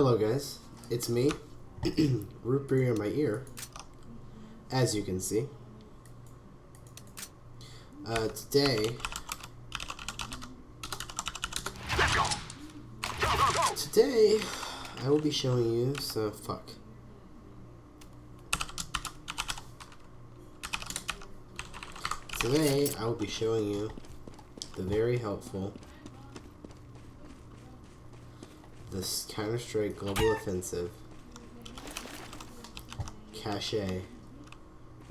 Hello guys, it's me, root beer in my ear, as you can see. Today, I will be showing you some, Today, I will be showing you the very helpful this Counter-Strike Global Offensive cache.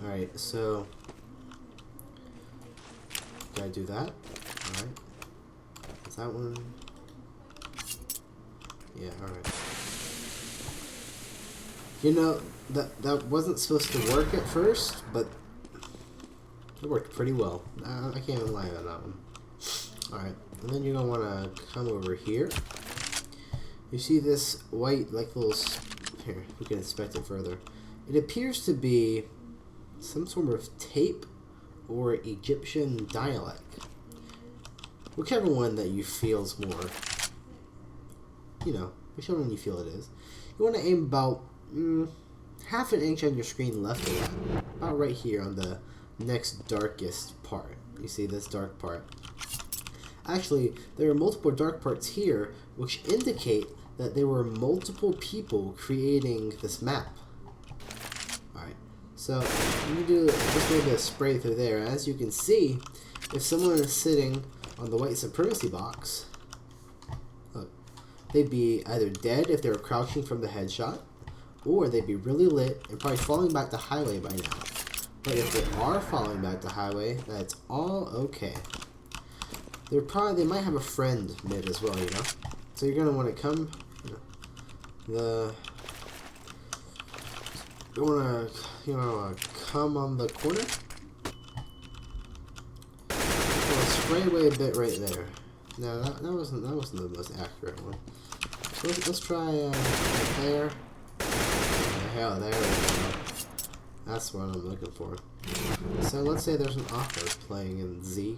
Alright, so gotta do that. Alright. Is that one? Yeah, alright. You know, that wasn't supposed to work at first, but it worked pretty well. I can't even lie on that one. Alright, and then you're gonna wanna come over here. You see this white, like, little... Here, we can inspect it further. It appears to be some sort of tape or Egyptian dialect. Whichever one that you feel's more... You know, whichever one you feel it is. You want to aim about half an inch on your screen left of that. About right here on the next darkest part. You see this dark part? Actually, there are multiple dark parts here, which indicate that there were multiple people creating this map. Alright, so you do just a little bit of spray through there. As you can see, if someone is sitting on the white supremacy box, look, they'd be either dead if they were crouching from the headshot, or they'd be really lit and probably falling back to highway by now. But if they are falling back to highway, that's all okay. They might have a friend mid as well, you know. So you're gonna want to come, you wanna come on the corner. Spray away a bit right there. No, that wasn't the most accurate one. So let's try right there. Hell, there we go. That's what I'm looking for. So let's say there's an author playing in Z.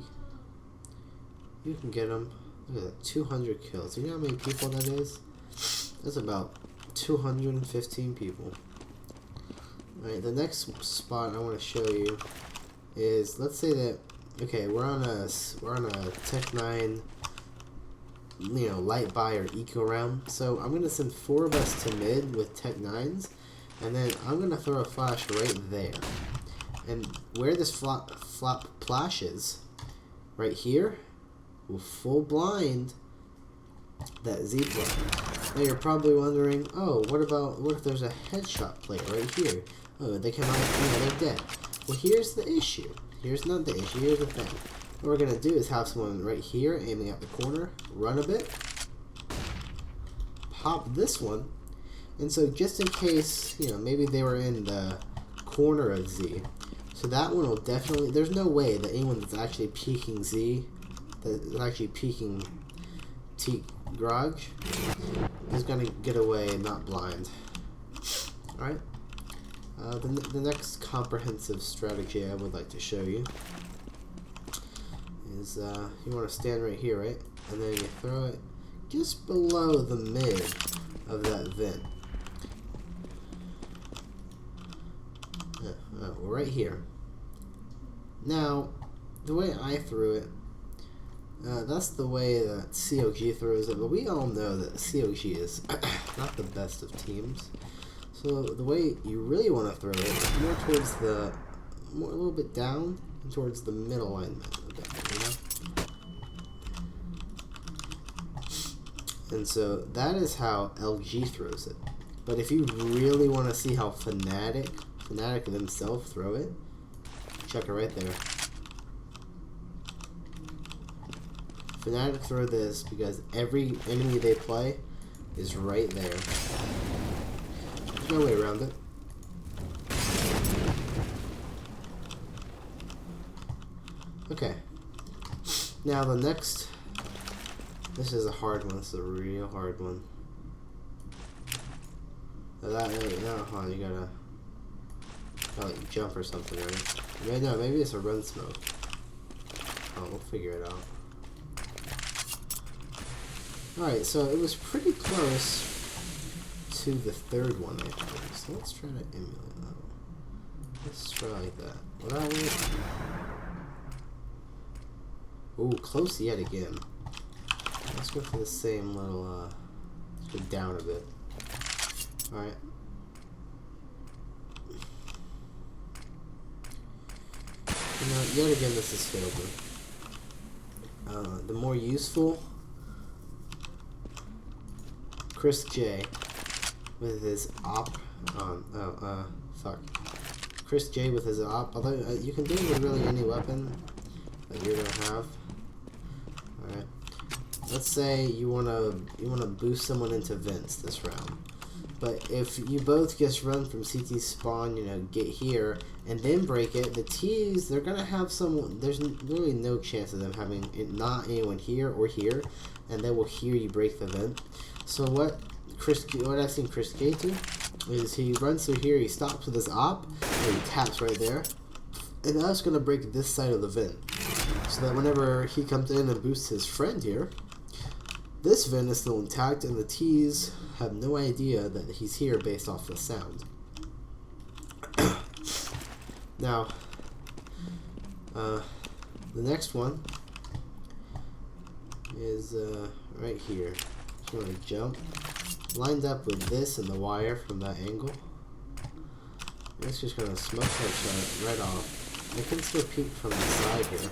You can get him. Look at that, 200 kills. You know how many people that is? That's about 215 people. Alright, the next spot I want to show you is, let's say that, okay, we're on a Tech 9, you know, light buy or eco round. So I'm gonna send 4 of us to mid with Tech 9s, and then I'm gonna throw a flash right there. And where this flop flashes, right here, will full blind that Z player. Now you're probably wondering, oh, what if there's a headshot player right here? Oh, they come out, they're dead. Well, here's the issue. Here's not the issue, here's the thing. What we're gonna do is have someone right here aiming at the corner, run a bit, pop this one, and so just in case, you know, maybe they were in the corner of Z, so that one will definitely, there's no way that anyone that's actually peeking Z, that's actually peeking T garage, is gonna get away and not blind. Alright. The next comprehensive strategy I would like to show you is you want to stand right here, right? And then you throw it just below the mid of that vent. Right here. Now, the way I threw it, that's the way that COG throws it, but we all know that COG is not the best of teams. So the way you really want to throw it is more towards a little bit down, towards the middle alignment a bit, you know? And so that is how LG throws it. But if you really want to see how Fnatic themselves throw it, check it right there. Fnatic throw this because every enemy they play is right there. There's no way around it. Okay. Now the next, this is a hard one. This is a real hard one. You gotta like jump or something, right? No, maybe it's a run smoke. Oh, we'll figure it out. Alright, so it was pretty close to the third one actually. So let's try to emulate that one. Let's try like that. Will that work? Ooh, close yet again. Let's go for the same little, let's go down a bit. Alright. You know, yet again this has failed me. The more useful Chris J with his op, Chris J with his op, although you can do it with really any weapon that you're gonna have. Alright. Let's say you wanna boost someone into vents this round. But if you both just run from CT spawn, you know, get here, and then break it, the T's, they're gonna have some, there's really no chance of them having not anyone here or here, and they will hear you break the vent. So what I've seen Chris K do is he runs through here, he stops with his op, and he taps right there, and that's gonna break this side of the vent. So that whenever he comes in and boosts his friend here, this vent is still intact, and the T's have no idea that he's here based off the sound. Now, the next one is right here. So you want to jump, lined up with this and the wire from that angle. It's just gonna smoke that shot right off. I can still peek from the side here,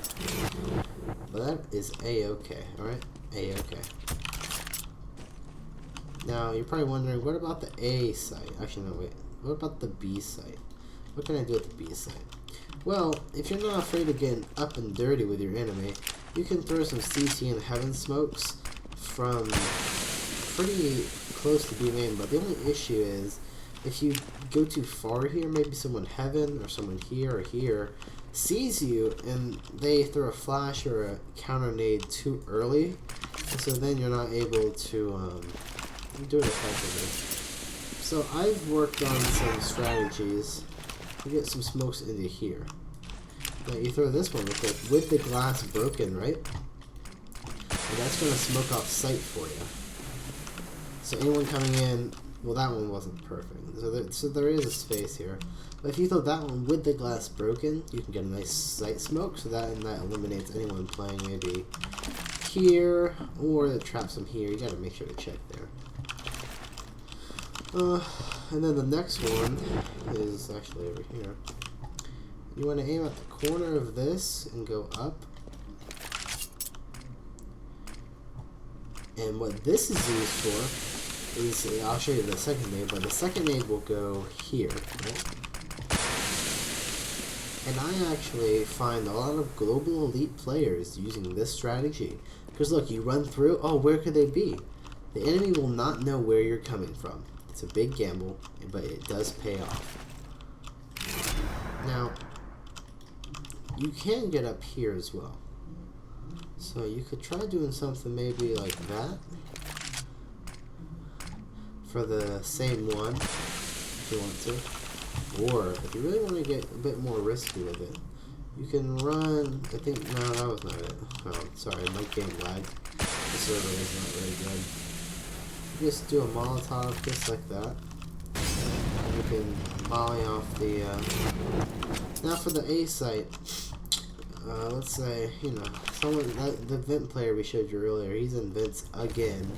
but that is A-okay. All right, A-okay. Now, you're probably wondering, what about the A site? Actually, no, wait. What about the B site? What can I do with the B site? Well, if you're not afraid of getting up and dirty with your enemy, you can throw some CT and heaven smokes from pretty close to B main, but the only issue is, if you go too far here, maybe someone heaven or someone here or here sees you and they throw a flash or a counter nade too early, and so then you're not able to do it effectively. So I've worked on some strategies to get some smokes into here. Now you throw this one with the glass broken, right? And that's going to smoke off sight for you. So anyone coming in, well, that one wasn't perfect. So there is a space here. But if you throw that one with the glass broken, you can get a nice sight smoke. So that eliminates anyone playing maybe here, or that traps them here. You got to make sure to check there. And then the next one is actually over here. You want to aim at the corner of this and go up. And what this is used for is, I'll show you the second nade, but the second nade will go here, right? And I actually find a lot of global elite players using this strategy. Because look, you run through, oh, where could they be? The enemy will not know where you're coming from. It's a big gamble, but it does pay off. Now, you can get up here as well. So you could try doing something maybe like that for the same one, if you want to. Or, if you really want to get a bit more risky with it, you can run, I think, no, that was not it. Oh, sorry, my game lagged. The server is not very good. Just do a Molotov just like that. And you can molly off the, now for the A site, let's say, you know, the vent player we showed you earlier, he's in vents again.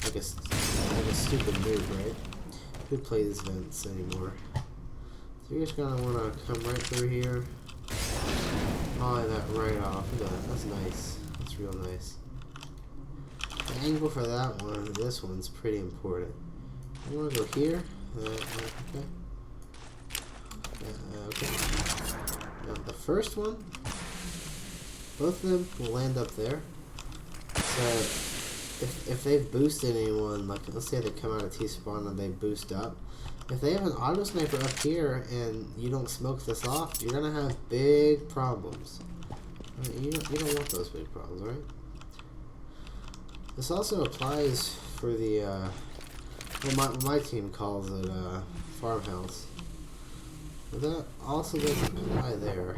Like a stupid noob, right? Who plays vents anymore? So you're just gonna wanna come right through here. Molly that right off. Look at that, that's nice. That's real nice. The angle for that one, this one's pretty important. You want to go here? Okay. Okay. Now the first one, both of them will land up there. So if they've boosted anyone, like let's say they come out of T-spawn and they boost up, if they have an auto sniper up here and you don't smoke this off, you're gonna have big problems. You don't want those big problems, right? This also applies for the, well, my team calls it, farmhouse. But that also doesn't apply there.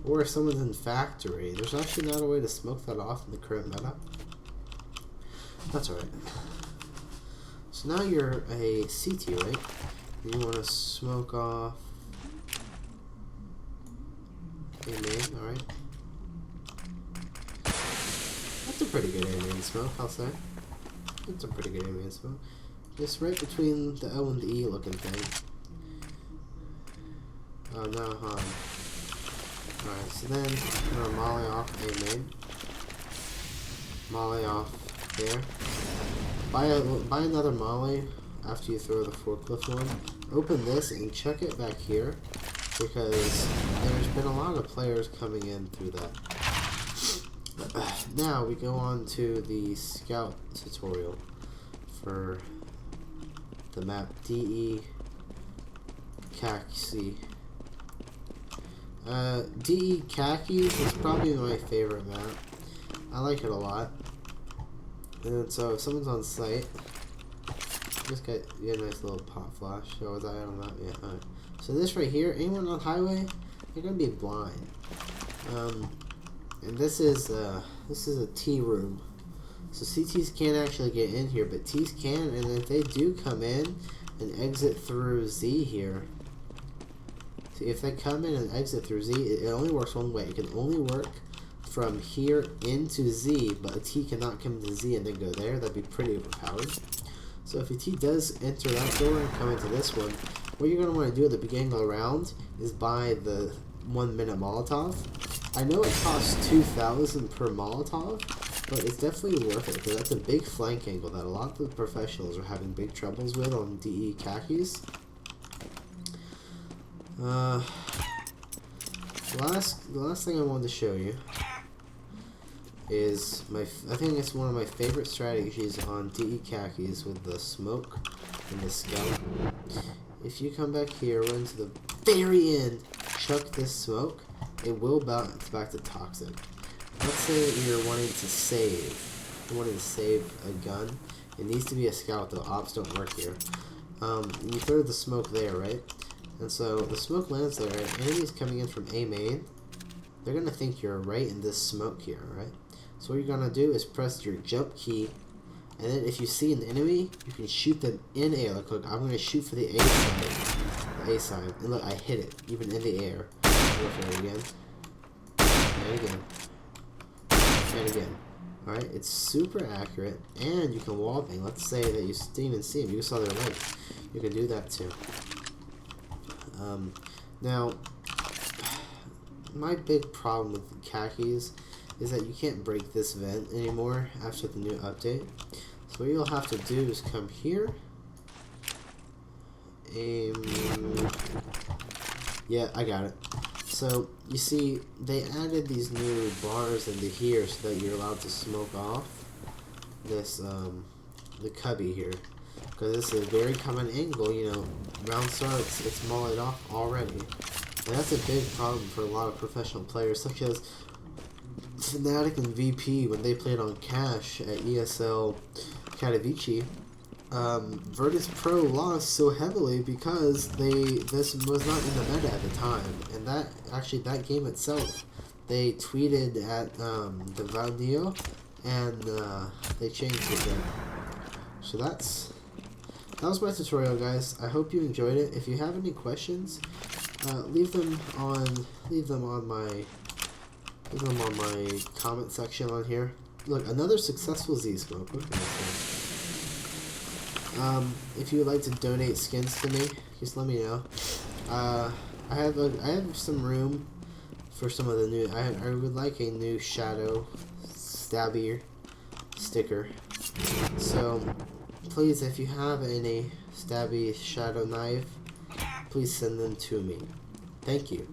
Or if someone's in factory, there's actually not a way to smoke that off in the current meta. That's alright. So now you're a CT, right? You want to smoke off a main, alright. That's a pretty good A main smoke, I'll say. It's a pretty good A main smoke. Just right between the O and the E looking thing. Oh no, alright, so then I'm gonna molly off A main. Molly off there. Buy another molly after you throw the forklift one. Open this and check it back here, because there's been a lot of players coming in through that. Now we go on to the scout tutorial for the map DE Khaki. DE Khakis is probably my favorite map. I like it a lot. And so if someone's on site, just get a nice little pop flash. Oh, was I on that? Yeah. Alright. So this right here, anyone on highway, you're gonna be blind. And this is a T room. So CTs can't actually get in here, but Ts can. And if they do come in and exit through Z here, see, if they come in and exit through Z, it only works one way. It can only work from here into Z, but a T cannot come into Z and then go there. That'd be pretty overpowered. So if a T does enter that door and come into this one, what you're going to want to do at the beginning of the round is buy the 1 minute Molotov. I know it costs 2,000 per Molotov, but it's definitely worth it, because that's a big flank angle that a lot of the professionals are having big troubles with on DE Khakis. The last thing I wanted to show you is I think it's one of my favorite strategies on DE Khakis with the smoke and the scout. If you come back here, run to the very end, chuck this smoke, it will bounce back to toxic. Let's say that you're wanting to save. You're wanting to save a gun. It needs to be a scout, though. Ops don't work here. You throw the smoke there, right? And so the smoke lands there, right? Enemies coming in from A main, they're going to think you're right in this smoke here, right? So what you're going to do is press your jump key, and then if you see an enemy, you can shoot them in air. Look, I'm going to shoot for the A side. The A side. And look, I hit it, even in the air. Go for it again. And again. And again. Alright, it's super accurate, and you can wall bang. Let's say that you didn't even see them, you saw their leg. You can do that too. Now, my big problem with khakis is that you can't break this vent anymore after the new update. So what you'll have to do is come here. Yeah, I got it. So, you see, they added these new bars into here so that you're allowed to smoke off this, the cubby here. Because this is a very common angle, you know, round starts, it's mullied off already. And that's a big problem for a lot of professional players, such as Fnatic and VP when they played on Cash at ESL Katowice. Virtus Pro lost so heavily because this was not in the meta at the time, and that game itself, they tweeted at the Valneo, and they changed it then. So that was my tutorial, guys. I hope you enjoyed it. If you have any questions, leave them on my comment section on here. Look, another successful Z smoke. Look at this one. If you would like to donate skins to me, just let me know. I have some room for some of the new. I would like a new shadow stabby sticker. So please, if you have any stabby shadow knife, please send them to me. Thank you.